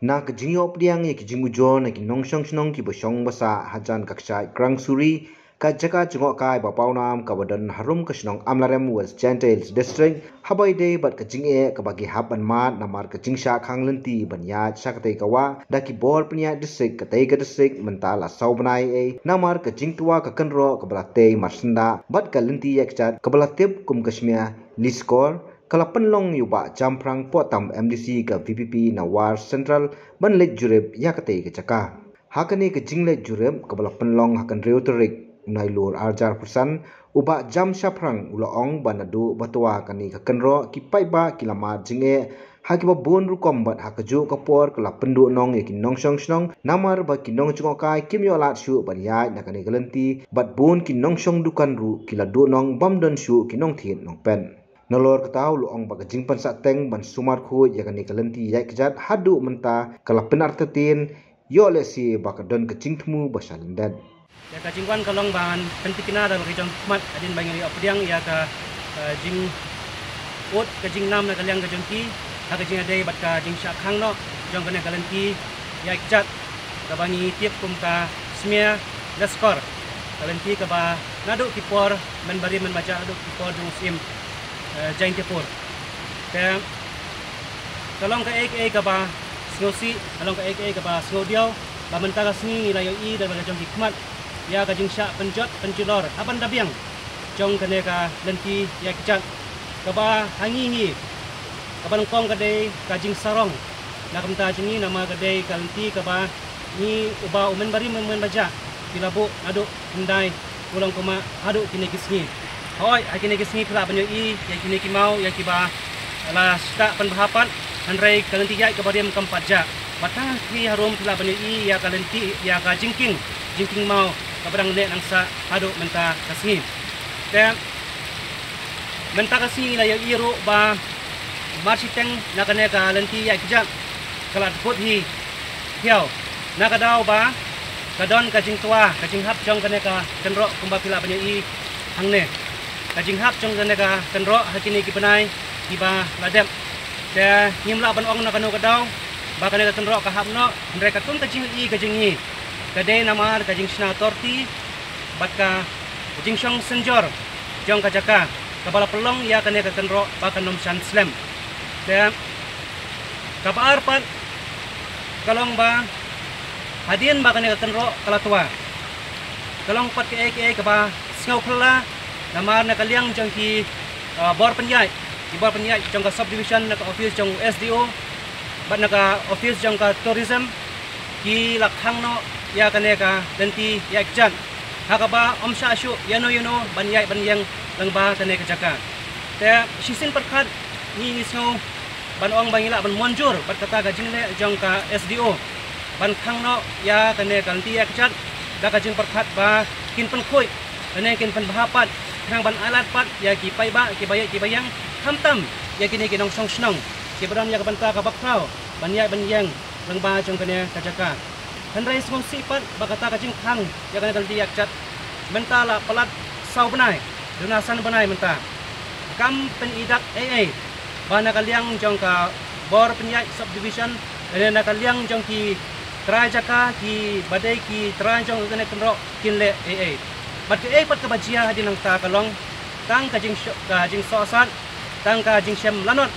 Na kejinyo pdiang ye kijing ujon ki nongshong shnong ki bosong basa hajan kakshai krang suri ka jaka jengok kai bapau nam ka badan harum ka shnong amlarem west gentiles district habai day bat kejing e ka bagi haban mat namar kejing sha khang lenti banya sakate kawa daki bor pnya district ka tay ka district mentala saubanai e namar kejing tua ka kanro ka balate marsenda bat ka lenti yak chat ka balatip kum kashmia liskor kala penlong yuba jamprang potam MDC ka VPP na war central banlet jureb yakate ke caka hakane ke jinglet jureb ka bala penlong hakan reuterik nailur arjar persan uba jam shaprang ulaong banadu batwa kani ka kenro ki paiba kilama jinge hakiba bon rukom bat hakaju kapor kala pendu nong yakin nong shong snong namar ba kinong chungokai kimyo lat shu ban ya nakani galenti bat bon kinong shong dukan ru kila du nong bamdon shu kinong thien nong pen nolor ketau luong baga jingpan sateng ban sumar khu yakani kalenti yak jat hadu menta kala penar tetin yo lesi baga don kecing temu basalindan ya ka jingwan kalong ban pentikina dan kejong mat adin bangi opdiang ya ka jing ot ka jing nam na kalyang ka jongki ha ka jing ade bat ka jing sha khang no jong kana kalenti yak jat ka bangi tiep kum ka smia laskor kalenti ka ba nadu kipor men bari men baca adu kipor dung sim Jain Tepur. Kaya kalong ka ek ba snosi, kalong ka ek ba snodiaw, ba mentara sni layo I dan bala jong hikmat, ya ka jing sya penjot penjulor, aban dabiang. Jong kane ka lenti ya kejat. Ka ba hangi ka balongkong ka day ka jing sarong. Na kamta jingi nama ka day ka lenti ka ba ni uba umen bari men baja. Kilabu adu hendai ulang kuma adu kini kisni. Hoi, akhirnya kisni pula banyak I, yang kini kimau, yang kiba lah stak penbahapan, handrai kalenti jai kebadiam keempat ja. Batang ki harum pula banyak I, ya kalenti, ya ka jingking mau, kabadang nek nangsa hadu menta kasni. Dan menta kasni lah yang iru ba marsiteng nakane ka lenti ya kejak, kalat put hi, hiau, nakadau ba kadon kajing tua, kajing hap jong kane ka kenrok kumba pula banyak I, hangne. Kajing hap jong kane ka kenro hakini ki penai ki ba ladep te nyimla ban ong na kanu kadau ba kane ka kenro ka hap no mereka tun kajing I kajing ni kade namar kajing sna torti bat ka kajing shong senjor jong ka jaka ka bala pelong ya kane ka kenro ba kanom shan slam te ka ba arpat kalong ba hadien ba kane ka kenro kala tua kalong pat ke ka ba sngau khla namar na kalyang jong ki bor penyai jong ka subdivision na ka office jong SDO bat na ka office jong ka tourism ki lakhang no ya kane ka lenti ya kjan hakaba omsha shu yano banyai banyang langba kane ka jaka te sisin perkhat ni isno ban ong bangila ban monjur bat kata ga jingle jong ka SDO ban khang no ya kane ka lenti ya kjan da ka jing perkhat ba kin pen khoi kane kin pen bahapat Kang ban alat pat ya ki paiba ki bayang hamtam ya kini kinong song snong ki badam ya kabanta ka bakrau banyai banyang langba jong kane kajaka handrai song sipat bakata ka jing khang ya kane kalti yak chat mentala pelat sau benai dunasan benai menta kam penidak bana kalyang jong ka bor penyai subdivision dan kalyang jong ki trajaka ki badai ki tranjong kane kenro kinle Bat ke pat kabajia hadin ang ta kalong tang kajing sosan tang kajing syam lanot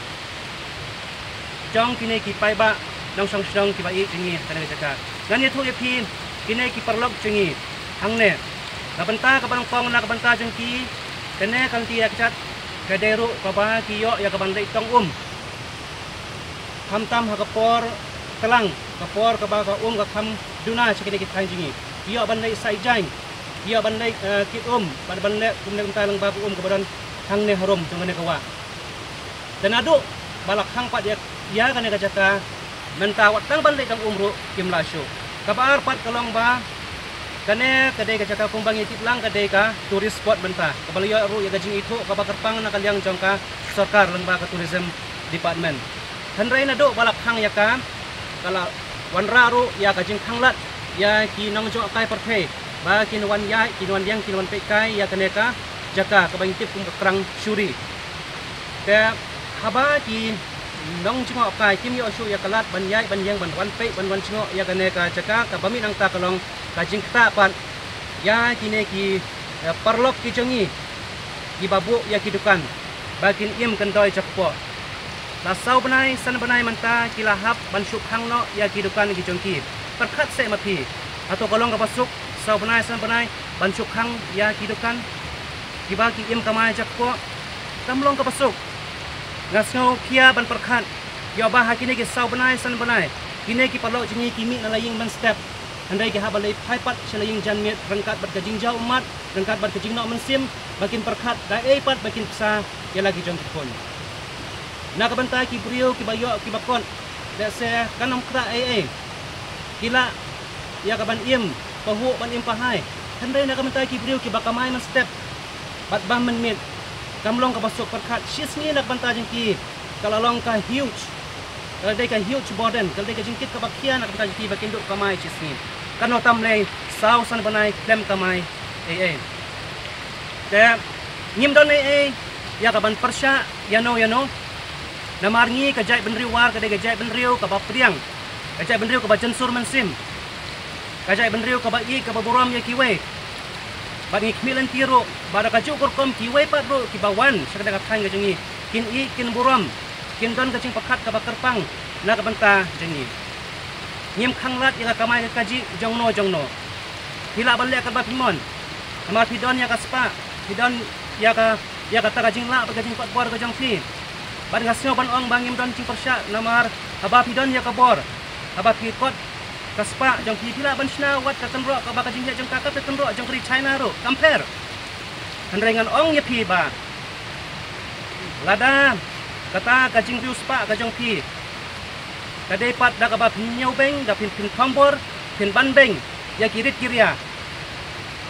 jong kini ki paiba nong song song ki bai jingi kana jaka ngan ye thu ye phin kini ki perlok jingi hangne na banta ka banong pong na ka banta jong ki kene kan ti yak chat kaderu ka ba ki yo ya ka bandai tong hamtam ha kapor telang kapor ka ba ka ka kham duna chikini ki thang jingi yo bandai sai jang ia bandai kit bandai kumne talang baku kebadan hangne harum jongane kawa dan adu balak hang pat ya kane ka jaka menta watang bandai tang umru kim lasyo kabar pat kalong ba kane kadai ka jaka kumbangi titlang kadai ka tourist spot menta kabalo ya ru ya gajing itu ka bakarpang na kalyang jongka sarkar lang ba ka tourism department handrai na do balak hang ya ka kala wanraru ya gajing khanglat ya ki nang jo kai perpe ba kinuan yang kinuan pekai ya kaneka jaka kabangitip kum kerang syuri ke haba ki nong cingok kai kim yo shu ya kalat ban yai ban yang ban wan pe ban wan cingok ya kane ka jaka ka bami nang ta kalong ka jing ta pan ya kine ki parlok ki jongi ki babu ya ki dukan bakin im kentoi cakpo la sau banai san banai manta ki lahap ban syuk hang no ya ki dukan ki jongki perkhat se mapi atau kalong ka pasuk sau banai san banai ban syuk hang ya ki dukan ki ba ki im kamai cakpo tamlong ka pasuk ngasno kia ban perkhat yo ba hakine ki sau banai san banai kine ki parlok jingi kimi na laying man step andai ki habalai phaipat chelaying janmit rangkat bat kajing jau umat rangkat bat kajing no mensim bakin perkhat da pat bakin psa ya lagi jong pon na kabantai ki brio ki bayo ki bakon da se kanom kra kila ya kaban im pahu ban im pahai andai na kabantai ki brio ki bakamai man step bat bam men mit kamlong ka basuk perkhat shis ni nak bantai jeng ki kalalong ka huge kalau dai ka huge burden kalau dai ka jingkit ka bakian nak bantai ki bakin duk kamai shis ni kano tamle sau san banai klem kamai te ngim don ya kaban persya yano namarngi ka jai benriu war ka dai jai benriu ka ba priang ka jai benriu ka ba jensur mensim ka jai benriu ka ba i ka ba buram ya kiwe ba ngi kmilen tiro ba da ka jukur kom kiwe pat ro ki ba wan sakada ka thang ka jengi kin i kin buram kin don ka jing pakhat ka ba kerpang na ka banta jengi ngim khanglat ya ka kamai ka kaji jongno hila balle ka ba pimon amar pidon ya ka spa pidon ya ka ta ka jingla ba ka jing pat bor ka jong phi ban ngasno ban ong bangim don cing persya namar aba pidon ya ka bor aba pi kot ka spa jong phi hila ban sna wat ka tenro ka ba ka jing ya jong ka ka tenro jong ri China ro compare handrengan ong ya phi ba lada kata ka jing riu spa ka jong phi kadai pat da ka ba pinyau beng da pin khombor pin ban beng ya kirit kiria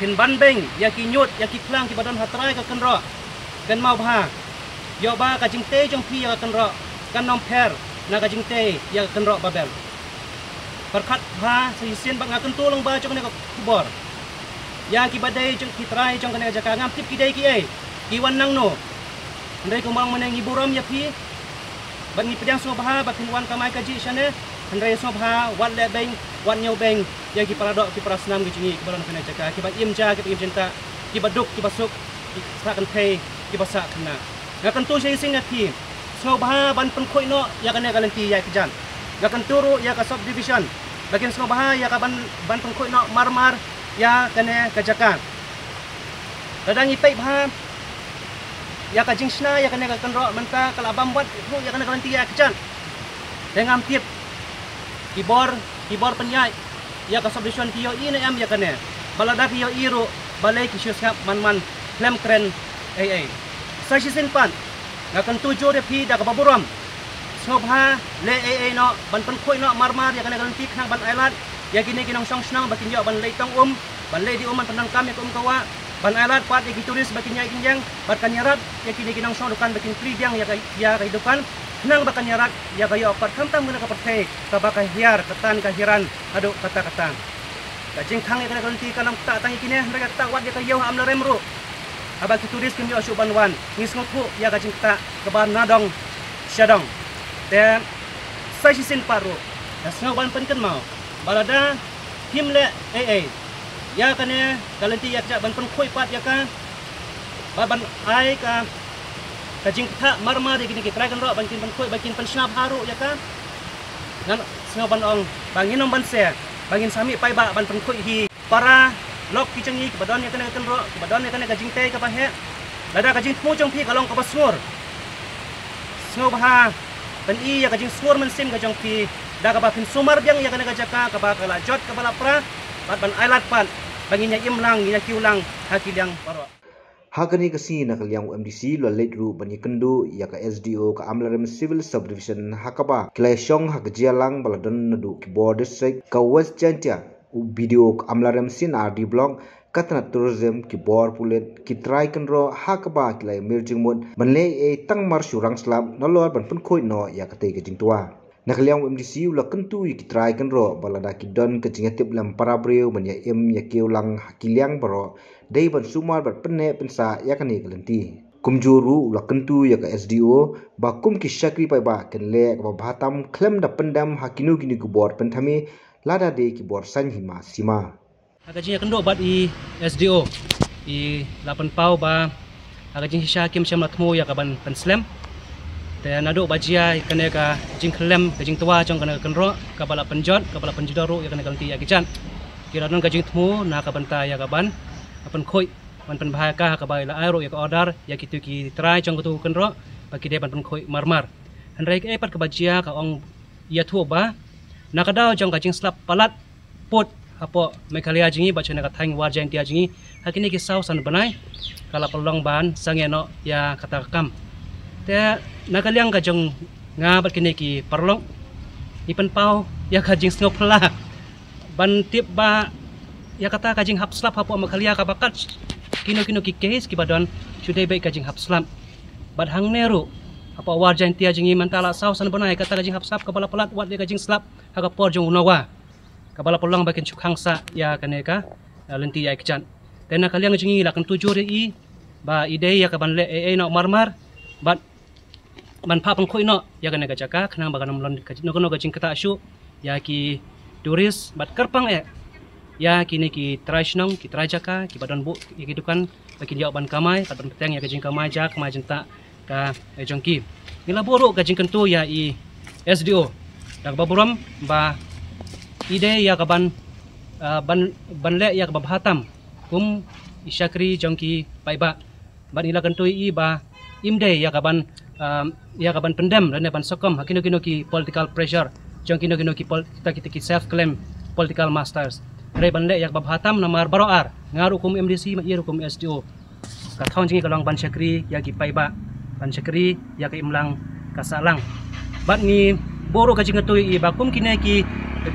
pin ban beng ya ki nyut ya ki klang ki badan hatrai ka kenro kan mau bha yo ba ka jing te jong phi ya ka kenro kan nom per na ka jing te ya ka kenro babel perkhat bha sisin bang akan tulong ba jong ne ka kubor ya ki badai jong ki trai jong kana jaka ngam tip ki dai ki wan nang no ndai ko mang meneng iburam ya phi ban ngi pedang so bha ba tin wan kamai kaji shane handai so bha wan le beng wan nyau beng ya ki paradok ki prasnam ki jingi ki baran kana jaka ki ba im ja ki im jenta ki baduk ki basuk ki sa kan thei ki basa khna ga kan tu sei sing ki so bha ban pen khoi no ya kan galanti ya ki jan ga kan turu ya ka subdivision bagian so bha ya ka ban pen khoi no marmar ya kan ka jaka dadang ipei bha ya ka jingsna ya kan ro menta kala bambat hu ya kan galanti ya kican dengan tip kibor penyai ya ka subdivision kiyo ini am ya kan balada kiyo iro balai ki syusap man klem kren sa sisin pan ngakan tujo de pi da ka baburam sobha le no ban pen khoi no marmar ya kan galanti khang ban ailat ya kini kinong song snang bakin yo ban leitong ban le di uman tenang kami kum kawa ban ailat pat ya turis bakin nyai kinjang bat kanyarat ya kini kinong song dukan bakin pribyang ya kehidupan nang bakan nyarat ya kayo pat kamtam guna ka pathe ka baka hiar ketan kahiran adu kata-kata ka jingkhang ya kan galanti kanam ta tangi kini mereka tak wat ya kayo amla remru aba ki turis kim yo suban wan ngis ngothu ya ka jingta ka ban nadong syadong dan sai sin paru asno ban penken mau balada himle ya kane galanti ya ban pen khoi pat ya ka ban ai ka jingta marmar ya kini ki trai kan ro ban kin pen khoi bakin pen snap haru ya ka nan sno ban ong bangin ban se bangin sami pai ba ban pen khoi hi para lok ki changi ki badon ya kane kan ro ki badon ya kane ka jingte ka ba he lada ka jing mu jong phi kalong ka basur sno ba pen i ya ka jing sur men sim ka jong phi da ka ba pin sumar biang ya kane ka jaka ka ba kala jot ka bala pra bat ban ailat pan banginya imlang nya kiulang hakilang paro Hakani kasi nakaliang MDC lo ledru bani kendu ya ka SDO ka Amlarem Civil Subdivision hakaba kleshong hakjialang baladon nadu keyboard district ka West Chantia video ka Amlarem sin RD block katna tourism keyboard pulet kitrai kenro hakaba klay merging mod banle tangmar surang slab nolor ban pun khoi no ya ka te ka jingtua nakaliang MDC lo kentu kitrai kenro balada kidon ka jingatip lam parabreu manya ya keulang hakiliang baro dei ban sumar bat penne pensa ya kani galanti kumjuru ula kentu ya ka SDO ba kum ki syakri pai ba ken le ba bhatam klem da pendam hakinu kini gubor pentami lada de ki bor san hima sima agajinya kendo bat I SDO I 8 pau ba agajing hishakim syam latmu ya ka ban penslam te nado bajia kene ka jing klem ka jing tua jong kana kenro ka bala penjot ka bala penjidaro ya kana kalti ya kican kira non ka jing tmu na ka banta ya ka ban apan khoi man pen bahaya ka ka bai la aero ya ka order ya kitu ki try jong tu kenro bagi de ban pen khoi marmar handrai ke pat ka bajia ka ong ya thu ba na ka daw jong ka jing slap palat pot apo mekalia jingi baca na ka thang war jang tia jingi hakini ki sau san banai kala pelong ban sangeno ya kata kam te nakaliang ka jong nga bat kini ki perlong ipen pau ya ka jing snop la ban tip ba ya kata ka jing hap slap apo mekalia ka bakat kino ki case ki badon sudah baik ka jing hap slap bat hang neru apa war jang tia jingi mantala sau san banai kata ka jing hap slap ka bala pelat wat dia ka jing slap ha ka por jong unawa kabala pulang bakin cukhangsa ya kaneka lenti ya kican tena kalian ngejingi lakan tujuh ri ba ide ya kaban le no marmar bat man pa pangkoi no ya kaneka jaka khnang bagan mlon kajino kono gajing kata asyu ya ki turis bat kerpang ya kini ki trashnong ki trajaka ki badan bu ya kidukan bakin jawab ban kamai badan petang ya gajing kamai jak kamai jenta ka jongki nila boro gajing kentu ya I SDO dak baburam ba ide ya kaban banle ya kabab hatam kum isyakri jongki paiba ban ila kantoi I ba imde ya kaban pendam dan ban sokom hakino ki political pressure jongki no ki kita self claim political masters re banle ya kabab hatam namar baroar ngaru kum MDC ma iru kum SDO ka thon jingi kalong ban syakri ya ki paiba ban syakri ya ka imlang kasalang bat ni boro ka jingatoi I ba kum kineki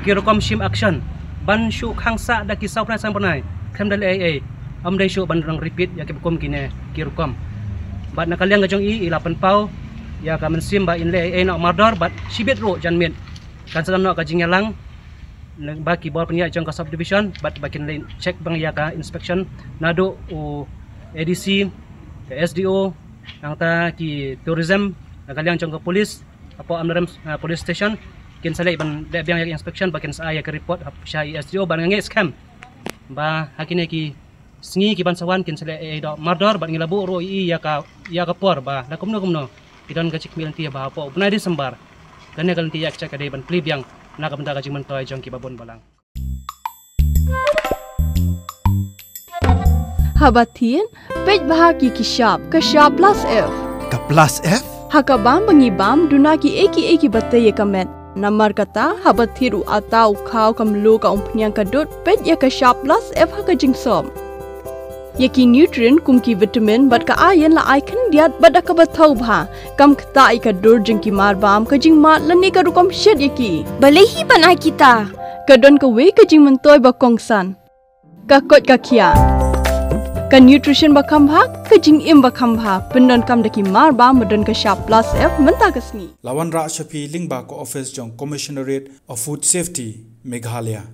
kirokom shim action ban shu khangsa da ki saupna sampanai khem dal AA am dai shu ban rang repeat ya ke bukom kine kirokom bat na kaliang gajong I 8 pau ya ka mensim ba in le AA no mardor bat sibet ro janmin kan salam no ka jingelang ba ki bol penya jong ka subdivision bat bakin lain check bang ya ka inspection nado o ADC ke SDO ang ta ki tourism na kaliang jong ka police apo amrem police station kin salai ban de biang yak inspection bakin sa ya ke report sha SDO ban nge scam ba hakine ki sngi ki ban sawan kin salai do mardor ban ngilabu ro I ya ka por ba da kumno idon ka chik milanti ba po bunai Desember kane kalanti yak chak ade ban plib yang na ka benda ka jing mentoy jong ki babon balang habatin pej bahagi ki shop ka shop plus F ka plus F hakabam bangibam dunaki eki batai kamet Namar kata habat thiru atau kau kamlu ka umpnyang kadut pet ya ka shop plus F ka jingsom. Yaki nutrient kum ki vitamin bat ka iron la icon diat bat ka bathau bha kam kta I ka dur jing ki mar bam ka jing mat lani ka rukom shed yaki. Balehi banai kita. Ka don ka we ka jing mentoy ba kongsan. Ka kot ka kia. Ka nutrition ba khambha ka jing im ba khambha pendon kam daki mar ba modon ka shop plus F menta kasni Lawan Ra Shafi Lingba ko office jong Commissionerate of Food Safety Meghalaya